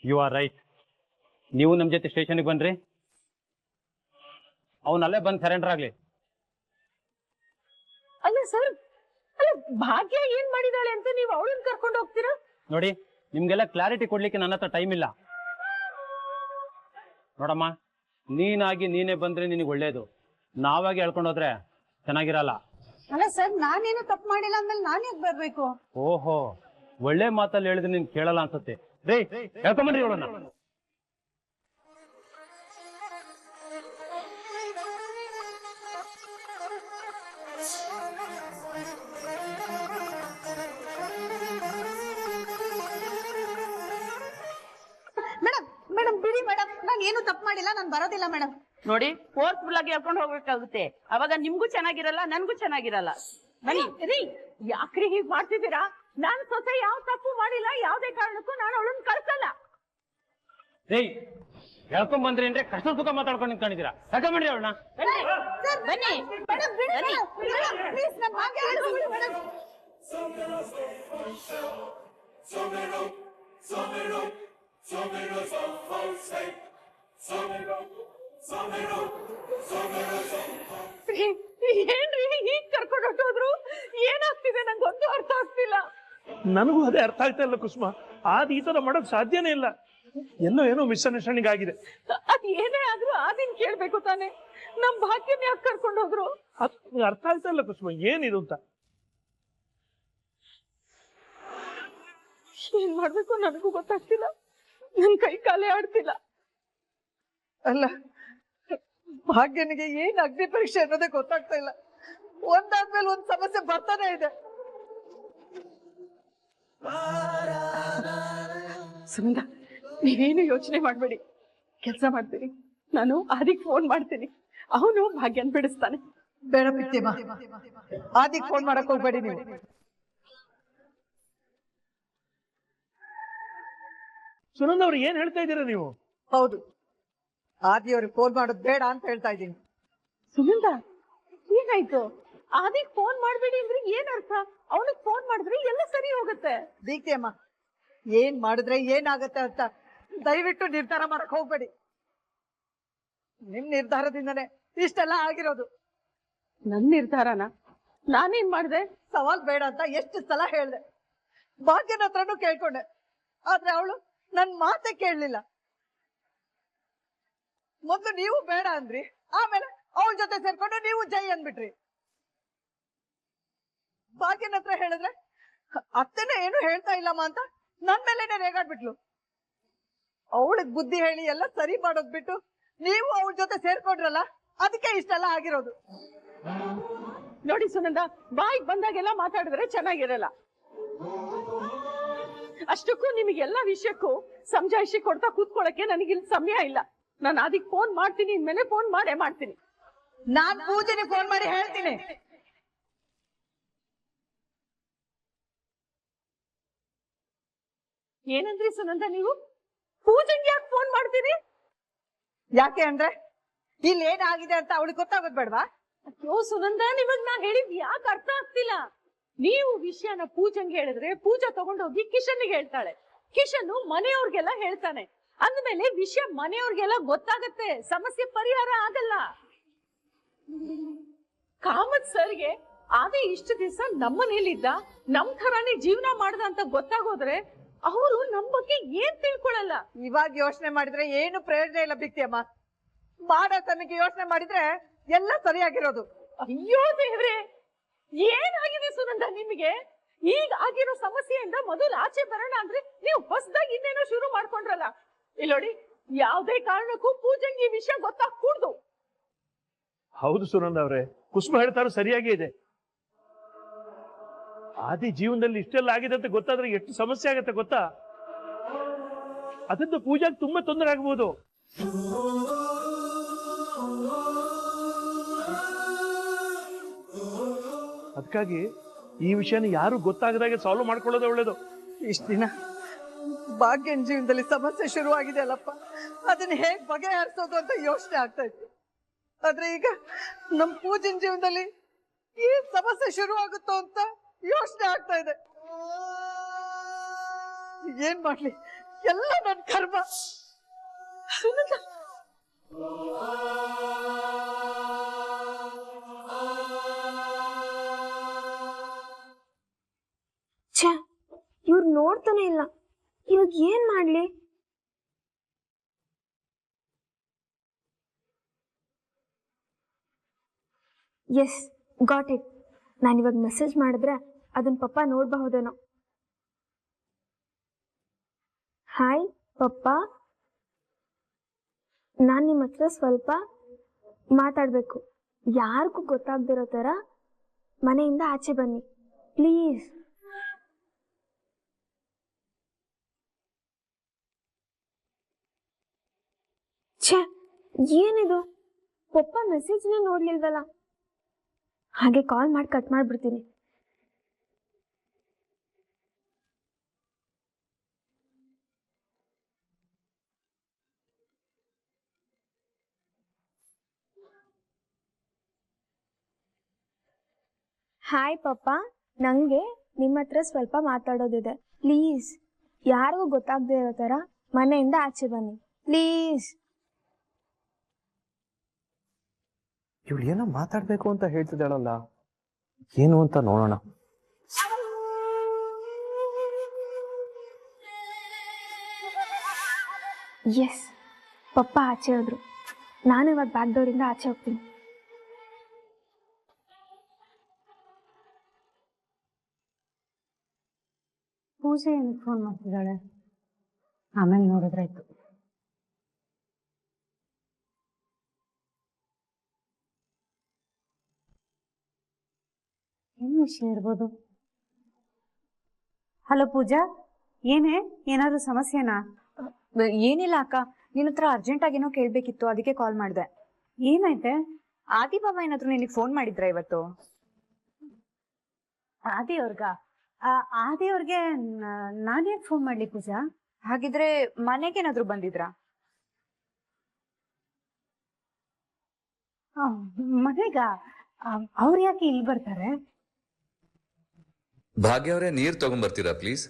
You are right. ನೀವು ನಮ್ಮ ಜೊತೆ ಸ್ಟೇಷನ್ಗೆ ಬನ್ರಿ, ಅವನಲ್ಲೇ ಬಂದು ಸರೆಂಡರ್ ಆಗ್ಲಿ. ಅಲ್ಲ ಸರ್, ಅಲ್ಲ ಭಾಗ್ಯ ಏನ್ ಮಾಡಿದಾಳೆ ಅಂತ ನೀವು ಅವಳನ್ನ ಕರ್ಕೊಂಡು ಹೋಗ್ತೀರಾ? ನೋಡಿ, ನಿಮ್ಗೆಲ್ಲ ಕ್ಲಾರಿಟಿ ಕೊಡ್ಲಿಕ್ಕೆ ನನ್ನ ಹತ್ರ ಟೈಮ್ ಇಲ್ಲ. ನೋಡಮ್ಮ, ನೀನಾಗಿ ನೀನೇ ಬಂದ್ರೆ ನಿನಗೆ ಒಳ್ಳೇದು, ನಾವಾಗಿ ಹೇಳ್ಕೊಂಡು ಹೋದ್ರೆ ಚೆನ್ನಾಗಿರಲ್ಲ. ಅಲ್ಲ ಸರ್, ನಾನೇನು ತಪ್ಪು ಮಾಡಿಲ್ಲ ಅಂದ್ಮೇಲೆ ನಾನು ಯಾಕೆ ಬರ್ಬೇಕು? ಓಹೋ, ಒಳ್ಳೆ ಮಾತಲ್ಲಿ ಹೇಳಿದ್ರೆ ನೀನ್ ಕೇಳಲ್ಲ ಅನ್ಸುತ್ತೆ. ರೇ, ಹೇಳ್ಕೊಂಬನ್ರಿ ಅವಳನ್ನ. ಮೇಡಮ್ ಮೇಡಮ್ ಬಿಡಿ ಮೇಡಮ್, ನಾನು ಏನು ತಪ್ಪು ಮಾಡಿಲ್ಲ, ನಾನು ಬರೋದಿಲ್ಲ ಮೇಡಮ್. ನೋಡಿ, ಫೋರ್ಸ್ಫುಲ್ ಆಗಿ ಹೇಳ್ಕೊಂಡು ಹೋಗ್ಬೇಕಾಗುತ್ತೆ, ಅವಾಗ ನಿಮ್ಗೂ ಚೆನ್ನಾಗಿರಲ್ಲ, ನನ್ಗೂ ಚೆನ್ನಾಗಿರಲ್ಲ. ಬನ್ನಿ ರೀ, ಯಾಕ್ರಿ ಹೀಗ್ ಮಾಡ್ತಿದ್ದೀರಾ? ನಾನು ಸೊಸೆ ಯಾವ ತಪ್ಪು ಮಾಡಿಲ್ಲ, ಯಾವ್ದೇ ಕಾರಣಕ್ಕೂ ನಾನು ಅವಳನ್ನ ಕಳ್ಸಲ್ಲ. ರೇ, ಹೇಳ್ಕೊಂಡ್ ಬಂದ್ರಿ ಅಂದ್ರೆ ಕಷ್ಟ ಸುಖ ಮಾತಾಡ್ಕೊಂಡು ನಿಂತ್ಕೊಂಡಿದ್ದೀರಾ. ಹೇಳ್ಕೊಂಬನ್ರಿ ಅವಳನ್ನ. ಬನ್ನಿ ಮೇಡಮ್ ಬಿಡಿ ಮೇಡಮ್, ಪ್ಲೀಸ್ ನನ್ನ ಭಾಗ್ಯ ಹೇಳಿಸ್ಬಿಡಿ ಮೇಡಮ್. ಏನ್ರಿ ಹೀಗ್ ಕರ್ಕೊಂಡು ಹೊಟ್ಟೋದ್ರು? ಏನಾಗ್ತಿದೆ ನಂಗೊಂದು ಅರ್ಥ ಆಗ್ತಿಲ್ಲ. ನನಗೂ ಅದೇ ಅರ್ಥ ಆಗ್ತಾ ಇಲ್ಲ ಕುಸುಮ. ಆದ್ ಈ ತರ ಮಾಡೋಕ್ ಸಾಧ್ಯನೇ ಇಲ್ಲ. ಏನೋ ಮಿಸ್ಅಂಡರ್ಸ್ಟ್ಯಾಂಡಿಂಗ್ ಆಗಿದೆ. ಅದ್ ಏನೇ ಆದ್ರೂ ಆದಿನ್ ಕೇಳ್ಬೇಕು ತಾನೆ. ನಮ್ ಭಾಗ್ಯನ ಯಾಕೆ ಕರ್ಕೊಂಡು ಹೋದ್ರು? ಅದು ಅರ್ಥ ಆಗ್ತಾ ಇಲ್ಲ ಕುಸುಮ, ಏನಿದು ಅಂತ. ಏನ್ ಮಾಡ್ಬೇಕು ನನಗೂ ಗೊತ್ತಾಗ್ತಿಲ್ಲ, ನನ್ ಕೈ ಕಾಲೇ ಆಡ್ತಿಲ್ಲ. ಅಲ್ಲ, ಭಾಗ್ಯನಿಗೆ ಏನ್ ಅಗ್ನಿ ಪರೀಕ್ಷೆ ಅನ್ನೋದೇ ಗೊತ್ತಾಗ್ತಾ ಇಲ್ಲ. ಒಂದಾದ್ಮೇಲೆ ಒಂದ್ ಸಮಸ್ಯೆ ಬರ್ತಾನೆ ಇದೆ. ಸುನಂದ, ನೀವೇನು ಯೋಚನೆ ಮಾಡ್ಬೇಡಿ, ಕೆಲಸ ಮಾಡ್ತೀನಿ. ನಾನು ಆದಿಗ್ ಫೋನ್ ಮಾಡ್ತೀನಿ, ಅವನು ಭಾಗ್ಯನ್ ಬಿಡಿಸ್ತಾನೆ. ಬೇಡ ಪಿತ್ಯಮ್ಮ, ಆದಿಗ್ ಫೋನ್ ಮಾಡಕ್ ಹೋಗ್ಬೇಡಿ ನೀವು. ಸುನಂದ ಅವ್ರು ಏನ್ ಹೇಳ್ತಾ ಇದ್ದೀರಾ ನೀವು? ಹೌದು, ಆದಿ ಅವ್ರಿಗೆ ಫೋನ್ ಮಾಡೋದು ಬೇಡ ಅಂತ ಹೇಳ್ತಾ ಇದ್ದೀನಿ. ಸುನಂದ, ಏನಾಯ್ತು? ಆದಿಗ್ ಫೋನ್ ಮಾಡ್ಬೇಡಿ ಅಂದ್ರೆ ಏನ್ ಅರ್ಥ? ಅವನಿಗೆ ಫೋನ್ ಮಾಡಿದ್ರೆ ಎಲ್ಲ ಸರಿ ಹೋಗುತ್ತೆ. ದೀಪ್ತಿ ಅಮ್ಮ, ಏನ್ ಮಾಡಿದ್ರೆ ಏನಾಗತ್ತೆ ಅಂತ ದಯವಿಟ್ಟು ನಿರ್ಧಾರ ಮಾಡಕ್ ಹೋಗ್ಬೇಡಿ. ನಿಮ್ ನಿರ್ಧಾರದಿಂದನೇ ಇಷ್ಟೆಲ್ಲ ಆಗಿರೋದು. ನನ್ ನಿರ್ಧಾರನ ನಾನೇನ್ ಮಾಡ್ದೆ? ಸವಾಲ್ ಬೇಡ ಅಂತ ಎಷ್ಟು ಸಲ ಹೇಳ್ದೆ, ಭಾಗ್ಯನ ಹತ್ರನೂ ಕೇಳ್ಕೊಂಡೆ, ಆದ್ರೆ ಅವಳು ನನ್ ಮಾತೇ ಕೇಳಲಿಲ್ಲ. ಮೊದ್ಲು ನೀವು ಬೇಡ ಅಂದ್ರಿ, ಆಮೇಲೆ ಅವಳ ಜೊತೆ ಸೇರ್ಕೊಂಡು ನೀವು ಜೈ ಅಂದ್ಬಿಟ್ರಿ. ಭಾಗ್ಯನ ಹತ್ರ ಹೇಳಿದ್ರೆ ಅತ್ತೆನ ಏನು ಹೇಳ್ತಾ ಇಲ್ಲಮ್ಮ ಅಂತ ನನ್ ಮೇಲೆನೆ ರೇಗಾಡ್ಬಿಟ್ಲು. ಅವಳಿಗೆ ಬುದ್ಧಿ ಹೇಳಿ ಎಲ್ಲ ಸರಿ ಮಾಡೋದ್ ಬಿಟ್ಟು ನೀವು ಅವಳ ಜೊತೆ ಸೇರ್ಕೊಂಡ್ರಲ್ಲ, ಅದಕ್ಕೆ ಇಷ್ಟೆಲ್ಲ ಆಗಿರೋದು. ನೋಡಿ ಸುನಂದ, ಬಾಯಿಗೆ ಬಂದಾಗೆಲ್ಲ ಮಾತಾಡಿದ್ರೆ ಚೆನ್ನಾಗಿರಲ್ಲ. ಅಷ್ಟಕ್ಕೂ ನಿಮಗೆಲ್ಲ ವಿಷಯಕ್ಕೂ ಸಮಜಾಯಿಷಿ ಕೊಡ್ತಾ ಕೂತ್ಕೊಳ್ಳಕ್ಕೆ ನನಗಿಲ್ಲಿ ಸಮಯ ಇಲ್ಲ. ನಾನು ಅದಕ್ಕೆ ಫೋನ್ ಮಾಡ್ತೀನಿ, ಇನ್ಮೇಲೆ ಫೋನ್ ಮಾಡೇ ಮಾಡ್ತೀನಿ. ನಾನ್ ಪೂಜೆಗೆ ಫೋನ್ ಮಾಡಿ ಹೇಳ್ತೀನಿ. ಏನಂದ್ರಿ ಸುನಂದ ನೀವು? ಪೂಜೆಗೆ ಯಾಕೆ ಫೋನ್ ಮಾಡ್ತೀರಿ? ಯಾಕೆ ಅಂದ್ರೆ ಇಲ್ಲಿ ಏನಾಗಿದೆ ಅಂತ ಅವಳಿಗೆ ಗೊತ್ತಾಗೋದ್ ಬೇಡವಾ? ಅಯ್ಯೋ ಸುನಂದ, ನಿಮಗ್ ನಾ ಹೇಳಿದ್ ಯಾಕೆ ಅರ್ಥ ಆಗ್ತಿಲ್ಲ? ನೀವು ವಿಷಯನ ಪೂಜಂಗೆ ಹೇಳಿದ್ರೆ ಪೂಜಾ ತಗೊಂಡೋಗಿ ಕಿಶನ್ಗೆ ಹೇಳ್ತಾಳೆ, ಕಿಶನ್ ಮನೆಯವ್ರಿಗೆಲ್ಲ ಹೇಳ್ತಾನೆ. ಅಂದ್ಮೇಲೆ ವಿಷಯ ಮನೆಯವ್ರಿಗೆಲ್ಲ ಗೊತ್ತಾಗತ್ತೆ, ಸಮಸ್ಯೆ ಪರಿಹಾರ ಆಗಲ್ಲ. ಕಾಮತ್ ಸರ್ಗೆ ಅದೇ ಇಷ್ಟು ದಿವಸ ನಮ್ಮನೇಲಿದ್ದ, ನಮ್ ಥರಾನೇ ಜೀವನ ಮಾಡ್ದ ಅಂತ ಗೊತ್ತಾಗೋದ್ರೆ ಅವರು ನಮ್ ಬಗ್ಗೆ ಏನ್ ತಿಳ್ಕೊಳಲ್ಲ. ಇವಾಗ ಯೋಚನೆ ಮಾಡಿದ್ರೆ ಏನು ಪ್ರಯೋಜನ ಇಲ್ಲ ಬಿಕ್ತಿಯಮ್ಮ. ಮಾಡೋ ತನಗೆ ಯೋಚನೆ ಮಾಡಿದ್ರೆ ಎಲ್ಲ ಸರಿಯಾಗಿರೋದು. ಅಯ್ಯೋ ದೇವ್ರೆ, ಏನಾಗಿದೆ ಸುನಂದ ನಿಮಗೆ? ಈಗ ಆಗಿರೋ ಸಮಸ್ಯೆಯಿಂದ ಮೊದಲು ಆಚೆ ಬರೋಣ ಅಂದ್ರೆ ನೀವು ಹೊಸದಾಗಿ ಇನ್ನೇನೋ ಶುರು ಮಾಡ್ಕೊಂಡ್ರಲ್ಲ. ಇಲ್ಲೋಡಿ, ಯಾವ್ದೇ ಕಾರಣಕ್ಕೂ ಪೂಜೆಗೆ ಈ ವಿಷಯ ಗೊತ್ತಾಗ್ಕೂಡ್ದು. ಹೌದು ಸುನಂದ ಅವ್ರೆ, ಕುಸುಮ ಹೇಳ್ತಾರೋ ಸರಿಯಾಗಿ ಇದೆ. ಆದಿ ಜೀವನದಲ್ಲಿ ಇಷ್ಟೆಲ್ಲ ಆಗಿದೆ ಅಂತ ಗೊತ್ತಾದ್ರೆ ಎಷ್ಟು ಸಮಸ್ಯೆ ಆಗತ್ತೆ ಗೊತ್ತಾ? ಅದರಿಂದ ಪೂಜಾಗೆ ತುಂಬಾ ತೊಂದರೆ ಆಗ್ಬೋದು. ಅದಕ್ಕಾಗಿ ಈ ವಿಷಯನ ಯಾರು ಗೊತ್ತಾಗದಾಗೆ ಸಾಲ್ವ್ ಮಾಡ್ಕೊಳ್ಳೋದೇ ಒಳ್ಳೇದು. ಇಷ್ಟ ದಿನ ಭಾಗ್ಯನ್ ಜೀವನದಲ್ಲಿ ಸಮಸ್ಯೆ ಶುರುವಾಗಿದೆ ಅಲ್ಲಪ್ಪ, ಅದನ್ನ ಹೇಗ್ ಬಗೆಹರಿಸೋದು ಅಂತ ಯೋಚನೆ ಆಗ್ತಾ ಇತ್ತು. ಆದ್ರೆ ಈಗ ನಮ್ ಪೂಜನ್ ಜೀವನದಲ್ಲಿ ಏನ್ ಸಮಸ್ಯೆ ಶುರುವಾಗುತ್ತೋ ಅಂತ ಯೋಚನೆ ಆಗ್ತಾ ಇದೆ. ಏನ್ ಮಾಡ್ಲಿ, ಎಲ್ಲ ನನ್ನ ಕರ್ಮ. ಸುನಂದ, ಛೇ, ಇವ್ರು ನೋಡ್ತಾನೆ ಇಲ್ಲ. ಇವಾಗ ಏನ್ ಮಾಡ್ಲಿ? Yes, got it. ನಾನಿವಾಗ ಮೆಸೇಜ್ ಮಾಡಿದ್ರೆ ಅದನ್ನ ಪಪ್ಪ ನೋಡಬಹುದೇನೋ. ಹಾಯ್ ಪಪ್ಪ, ನಾನು ನಿಮ್ಮ ಹತ್ರ ಸ್ವಲ್ಪ ಮಾತಾಡಬೇಕು. ಯಾರಿಗೂ ಗೊತ್ತಾಗ್ದಿರೋ ಥರ ಮನೆಯಿಂದ ಆಚೆ ಬನ್ನಿ ಪ್ಲೀಸ್. ಛೇ, ಏನಿದು? ಪಪ್ಪ ಮೆಸೇಜ್ನೇ ನೋಡ್ಲಿಲ್ವಲ್ಲ. ಹಾಗೆ ಕಾಲ್ ಮಾಡಿ ಕಟ್ ಮಾಡ್ಬಿಡ್ತೀನಿ. ಹಾಯ್ ಪಪ್ಪ, ನಂಗೆ ನಿಮ್ಮ ಹತ್ರ ಸ್ವಲ್ಪ ಮಾತಾಡೋದಿದೆ. ಪ್ಲೀಸ್ ಯಾರಿಗೂ ಗೊತ್ತಾಗದೆ ಇರೋ ಥರ ಮನೆಯಿಂದ ಆಚೆ ಬನ್ನಿ ಪ್ಲೀಸ್. ಇವಳು ಏನೋ ಮಾತಾಡ್ಬೇಕು ಅಂತ ಹೇಳ್ತಿದ್ದಾಳಲ್ಲ, ಏನು ಅಂತ ನೋಡೋಣ. ಎಸ್, ಪಪ್ಪ ಆಚೆ ಹೋದ್ರು. ನಾನು ಇವಾಗ ಬ್ಯಾಕ್ ಡೋರಿಂದ ಆಚೆ ಹೋಗ್ತೀನಿ. ಪೂಜೆ ಏನಕ್ಕೆ ಫೋನ್ ಮಾಡ್ತಿದ್ದಾಳೆ? ಆಮೇಲೆ ನೋಡಿದ್ರಾಯ್ತು. ಏನು ವಿಷಯ ಇರ್ಬೋದು? ಹಲೋ ಪೂಜಾ, ಏನೇ, ಏನಾದ್ರು ಸಮಸ್ಯೆನಾ? ಏನಿಲ್ಲ ಅಕ್ಕ, ನಿನ್ನ ಹತ್ರ ಅರ್ಜೆಂಟ್ ಆಗೇನೋ ಕೇಳ್ಬೇಕಿತ್ತು, ಅದಕ್ಕೆ ಕಾಲ್ ಮಾಡಿದೆ. ಏನೈತೆ? ಆದಿ ಬಾಬಾ ಏನಾದ್ರು ನಿನಗೆ ಫೋನ್ ಮಾಡಿದ್ರ ಇವತ್ತು? ಆದಿ ಅವ್ರಿಗೆ ನಾನ್ಯಾಕೆ ಫೋನ್ ಮಾಡ್ಲಿ ಪೂಜಾ? ಹಾಗಿದ್ರೆ ಮನೆಗೇನಾದ್ರು ಬಂದಿದ್ರಾ? ಮನೆಗ? ಅವ್ರು ಯಾಕೆ ಇಲ್ಲಿ ಬರ್ತಾರೆ? ಭಾಗ್ಯ ಅವರೇ, ನೀರ್ ತಗೊಂಡ್ಬರ್ತೀರಾ ಪ್ಲೀಸ್?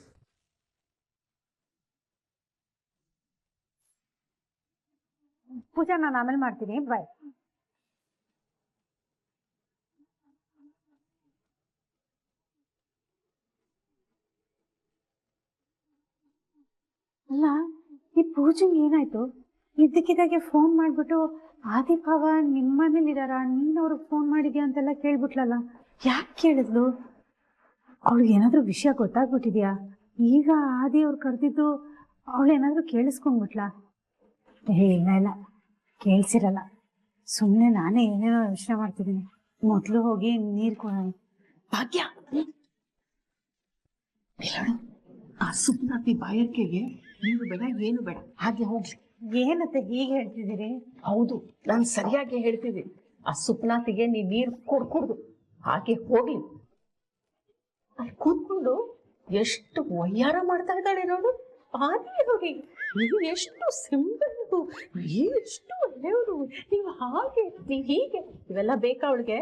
ಪೂಜಾ, ನಾನು ಆಮೇಲೆ ಮಾಡ್ತೀನಿ, ಬಾಯ್. ಅಲ್ಲ, ಈ ಪೂಜೆಗೆ ಏನಾಯ್ತು? ಇದ್ದಕ್ಕಿದ್ದಾಗೆ ಫೋನ್ ಮಾಡ್ಬಿಟ್ಟು ಆದಿಭಾವ ನಿಮ್ಮ ಮನೇಲಿದಾರ, ನೀನ್ ಅವ್ರಿಗೆ ಫೋನ್ ಮಾಡಿದ್ಯಾ ಅಂತೆಲ್ಲ ಕೇಳ್ಬಿಟ್ಲಲ್ಲ. ಯಾಕೆ ಕೇಳಿದ್ಲು? ಅವಳಿಗೆ ಏನಾದ್ರೂ ವಿಷಯ ಗೊತ್ತಾಗ್ಬಿಟ್ಟಿದ್ಯಾ? ಈಗ ಆದಿ ಅವ್ರು ಕರೆದಿದ್ದು ಅವಳು ಏನಾದ್ರೂ ಕೇಳಿಸ್ಕೊಂಡ್ಬಿಟ್ಲಾ? ಇಲ್ಲ ಇಲ್ಲ, ಕೇಳಿಸಿರಲ್ಲ. ಸುಮ್ಮನೆ ನಾನೇ ಏನೇನೋ ಯೋಚನೆ ಮಾಡ್ತಿದ್ದೀನಿ. ಮೊದಲು ಹೋಗಿ ನೀರು ಕೊಡೋಣ. ಭಾಗ್ಯ, ಆ ಸುಪ್ನಾತಿ ಬಾಯರ್ಕೆಗೆ ನೀನು ಬೇಡ, ಏನು ಬೇಡ, ಹಾಗೆ ಹೋಗ್ಲಿ. ಏನತ್ತೆ ಹೀಗೆ ಹೇಳ್ತಿದ್ದೀರಿ? ಹೌದು, ನಾನು ಸರಿಯಾಗಿ ಹೇಳ್ತಿದ್ದೀನಿ. ಆ ಸುಪ್ನಾತಿಗೆ ನೀ ನೀರು ಕೊಡ್ಕೊಡ್ದು, ಹಾಗೆ ಹೋಗ್ಲಿ. ಅಲ್ಲಿ ಕೂತ್ಕೊಂಡು ಎಷ್ಟು ವಯ್ಯಾರ ಮಾಡ್ತಾ ಇದ್ದಾಳೆ ನೋಡು. ಹಾಗೆ ಹೋಗಿ, ನೀವು ಎಷ್ಟು ಸಿಂಪಲ್, ಎಷ್ಟು ಒಳ್ಳೆಯವರು, ನೀವು ಹಾಗೆ, ನೀವು ಹೀಗೆ, ಇವೆಲ್ಲ ಬೇಕಾ ಅವಳಿಗೆ?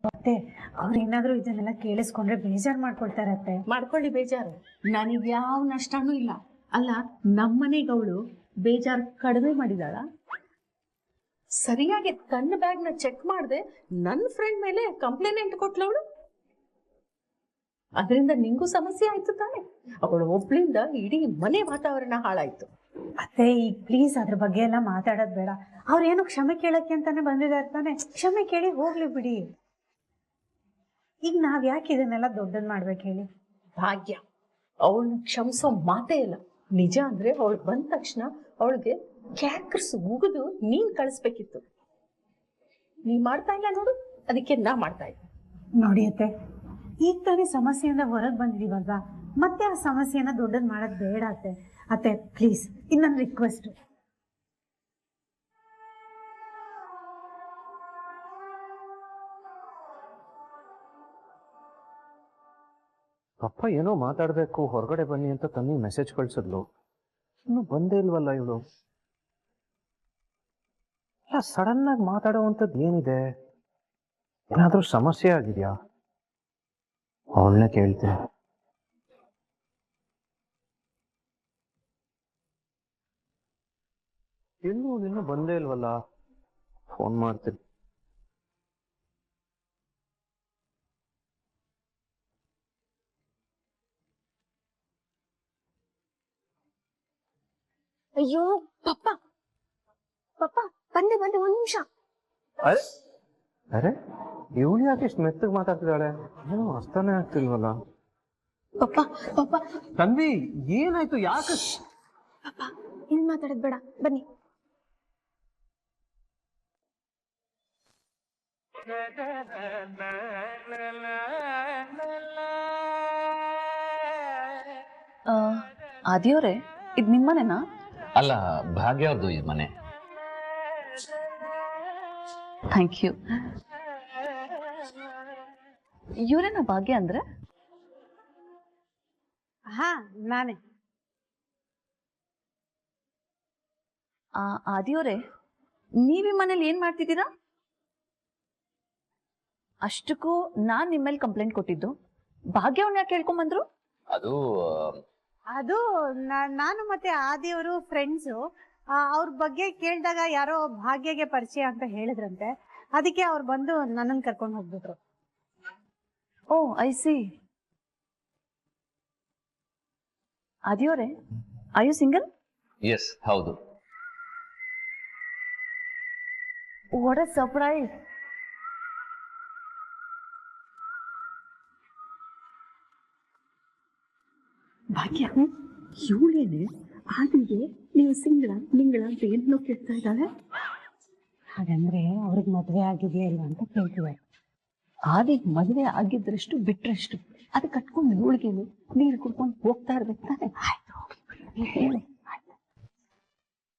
ಮತ್ತೆ ಅವ್ರೇನಾದ್ರೂ ಇದನ್ನೆಲ್ಲ ಕೇಳಿಸ್ಕೊಂಡ್ರೆ ಬೇಜಾರು ಮಾಡ್ಕೊಳ್ತಾರತ್ತೆ. ಮಾಡ್ಕೊಳ್ಳಿ ಬೇಜಾರು, ನನಗೆ ಯಾವ ನಷ್ಟನೂ ಇಲ್ಲ. ಅಲ್ಲ, ನಮ್ಮನೆಗೆ ಅವಳು ಬೇಜಾರು ಕಡಿಮೆ ಮಾಡಿದಾಳ? ಸರಿಯಾಗಿ ತನ್ನ ಬ್ಯಾಗ್ನ ಚೆಕ್ ಮಾಡದೆ ನನ್ನ ಫ್ರೆಂಡ್ ಮೇಲೆ ಕಂಪ್ಲೇಂಟ್ ಕೊಟ್ಲವಳು. ಅದರಿಂದ ನಿಂಗೂ ಸಮಸ್ಯೆ ಆಯ್ತು ತಾನೆ? ಅವಳು ಒಬ್ಳಿಂದ ಇಡೀ ಮನೆ ವಾತಾವರಣ ಹಾಳಾಯ್ತು. ಅತ್ತೆ, ಈಗ ಪ್ಲೀಸ್ ಅದ್ರ ಬಗ್ಗೆ ಎಲ್ಲ ಮಾತಾಡೋದ್ ಬೇಡ. ಅವ್ರೇನು ಕ್ಷಮೆ ಕೇಳಕ್ಕೆ ಅಂತಾನೆ ಬಂದಿದ್ದಾರೆ ತಾನೆ, ಕ್ಷಮೆ ಕೇಳಿ ಹೋಗ್ಲಿ ಬಿಡಿ. ಈಗ ನಾವ್ ಯಾಕೆ ಇದನ್ನೆಲ್ಲ ದೊಡ್ಡದ್ ಮಾಡ್ಬೇಕು ಹೇಳಿ? ಭಾಗ್ಯ, ಅವಳನ್ನ ಕ್ಷಮಿಸೋ ಮಾತೇ ಇಲ್ಲ. ನಿಜ ಅಂದ್ರೆ ಅವಳು ಬಂದ ತಕ್ಷಣ ಅವಳಿಗೆ ಕ್ಯಾಕರ್ಸ್ ಉಗಿದು ನೀನ್ ಕಳಿಸ್ಬೇಕಿತ್ತು. ನೀ ಮಾಡ್ತಾ ಇಲ್ಲ ನೋಡು, ಅದಕ್ಕೆ ನಾ ಮಾಡ್ತಾ ಇದ್ದೆ. ನೋಡಿ ಅತ್ತೆ, ಈಗ ತಾನೇ ಸಮಸ್ಯೆಯಿಂದ ಹೊರಗೆ ಬಂದಿದೀವಲ್ವಾ, ಮತ್ತೆ ಆ ಸಮಸ್ಯೆನ ದೊಡ್ಡದ್ ಮಾಡೋದ್ ಬೇಡ ಅತ್ತೆ. ಅತ್ತೆ ಪ್ಲೀಸ್, ಇದು ನನ್ನ ರಿಕ್ವೆಸ್ಟ್. ಪಪ್ಪ ಏನೋ ಮಾತಾಡ್ಬೇಕು, ಹೊರಗಡೆ ಬನ್ನಿ ಅಂತ ತನ್ನಿ ಮೆಸೇಜ್ ಕಳ್ಸಿದ್ಲು. ಇನ್ನು ಬಂದೇ ಇಲ್ವಲ್ಲ ಇವಳು. ಸಡನ್ ಆಗಿ ಮಾತಾಡೋವಂಥದ್ದು ಏನಿದೆ? ಏನಾದ್ರೂ ಸಮಸ್ಯೆ ಆಗಿದ್ಯಾ? ಅವಳನ್ನೇ ಕೇಳ್ತೀನಿ. ಇನ್ನೂ ಬಂದೇ ಇಲ್ವಲ್ಲ. ಫೋನ್ ಮಾಡ್ತೀನಿ. ಅಯ್ಯೋ ಪಪ್ಪ ಪಪ್ಪ ಬಂದೆ ಬಂದೆ ಒಂದ್ ನಿಮಿಷ. ಅರೆ ಇವಳು ಯಾಕೆ ಇಷ್ಟು ಮೆತ್ತಗೆ ಮಾತಾಡ್ತಿದ್ದಾಳೆ? ಏನೋ ಅರ್ಥನೇ ಆಗ್ತಿಲ್ವಲ್ಲ. ಪಪ್ಪ ಪಪ್ಪ ತನ್ವಿ ಏನಾಯ್ತು? ಯಾಕೆ? ಪಪ್ಪ ಇಲ್ಲಿ ಮಾತಾಡೋದ್ ಬೇಡ, ಬನ್ನಿ. ಆದಿಯವರೇ, ಇದು ನಿಮ್ಮನೆನಾ? ಅಲ್ಲ, ಭಾಗ್ಯ ಅವ್ರದ್ದು ಈ ಮನೆ. Thank you. ಇವರೇನಾ ಭಾಗ್ಯ ಅಂದ್ರೆ? ಹಾ, ನಾನೇ. ಆದಿಯವರೇ, ನೀವ್ ಈ ಮನೇಲಿ ಏನ್ ಮಾಡ್ತಿದ್ದೀರಾ? ಅಷ್ಟಕ್ಕೂ ನಾನ್ ನಿಮ್ಮೇಲೆ ಕಂಪ್ಲೇಂಟ್ ಕೊಟ್ಟಿದ್ದು. ಭಾಗ್ಯ ಅವ್ನ ಯಾಕೆ ಕೇಳ್ಕೊಂಬಂದ್ರು? ಅದು ನಾನು ಮತ್ತೆ ಆದಿಯವರು ಫ್ರೆಂಡ್ಸು. ಅವ್ರ ಬಗ್ಗೆ ಕೇಳಿದಾಗ ಯಾರೋ ಭಾಗ್ಯಗೆ ಪರಿಚಯ ಅಂತ ಹೇಳಿದ್ರಂತೆ. ಅದಕ್ಕೆ ಅವ್ರು ಬಂದು ನನ್ನನ್ನು ಕರ್ಕೊಂಡು ಹೋಗ್ಬಿಟ್ರು. Oh, I see. ಆದಿಯವರೇ, ಆರ್ ಯು ಸಿಂಗಲ್? ಎಸ್, ಹೌದು. What a surprise. ಭಾಗ್ಯ, ಇವಳೇನೆ ಆದಿಗೆ ನೀವು ಸಿಂಗಳ ನಿಂಗಳ ಅಂತ ಏನೋ ಕೇಳ್ತಾ ಇದ್ದಾಳೆ. ಹಾಗಂದ್ರೆ ಅವ್ರಿಗೆ ಮದುವೆ ಆಗಿದೆಯಾ ಇಲ್ಲ ಅಂತ ಕೇಳ್ತಿದ್ದಾರೆ. ಆದಿಗೆ ಮದುವೆ ಆಗಿದ್ರಷ್ಟು ಬಿಟ್ರಷ್ಟು, ಅದು ಕಟ್ಕೊಂಡು ಇವಳಿಗೇನು ನೀರು ಕುಡ್ಕೊಂಡು ಹೋಗ್ತಾ ಇರ್ಬೇಕು ತಾನೆ. ಆಯ್ತು, ಹೋಗ್ಲಿ ಬಿಡು.